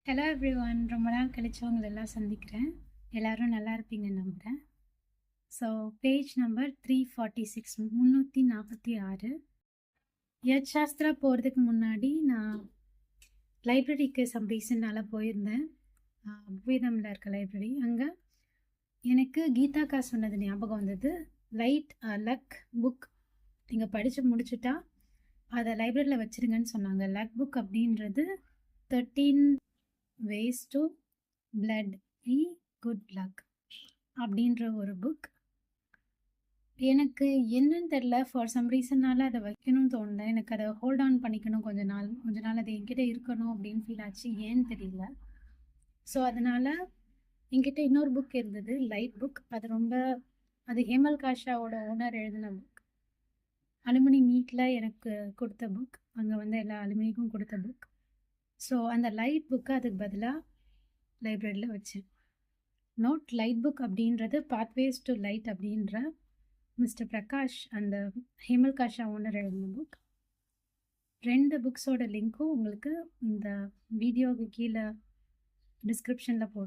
Hello everyone. ரொம்ப நாள் கழிச்சு உங்களை எல்லாம் சந்திக்கிறேன். எல்லாரும் நல்லா இருப்பீங்கன்னு நம்புகிறேன். So page number 346 346. யத் சாஸ்திரா போகிறதுக்கு முன்னாடி நான் லைப்ரரிக்கு சம் ரீசன்னால போயிருந்தேன். வேதமில் இருக்க லைப்ரரி. அங்கே எனக்கு கீதாக்கா சொன்னது ஞாபகம் வந்தது. லைட் லக் புக் நீங்கள் படித்து முடிச்சுட்டா அதை லைப்ரரியில் வச்சுருங்கன்னு சொன்னாங்க. லக் புக் அப்படின்றது 13 ways to blood e good luck அப்படின்ற ஒரு புக். எனக்கு என்னன்னு தெரில, ஃபார் சம் ரீசன்னால அதை வைக்கணும்னு தோணல. எனக்கு அதை ஹோல்ட் ஆன் பண்ணிக்கணும் கொஞ்ச நாள் அது என்கிட்ட இருக்கணும் அப்படின்னு ஃபீல் ஆச்சு. ஏன்னு தெரியல. ஸோ அதனால் என்கிட்ட இன்னொரு புக் இருந்தது, லைட் புக். அது ஹேமல் காஷாவோட ஓனர் எழுதின புக். அலுமினி மீட்டில் எனக்கு கொடுத்த புக். அங்கே வந்து எல்லா அலுமினிக்கும் கொடுத்த புக். ஸோ அந்த லைட் புக்கை அதுக்கு பதிலாக லைப்ரரியில் வச்சேன். நோட் லைட் புக் அப்படின்றது பாத்வேஸ் டு லைட் அப்படின்ற மிஸ்டர் பிரகாஷ் அந்த ஹேமல் காஷா ஓனர் எழுதின புக். 2 புக்ஸோட லிங்க்கும் உங்களுக்கு இந்த வீடியோவுக்கு கீழே டிஸ்கிரிப்ஷனில் போடுறேன்.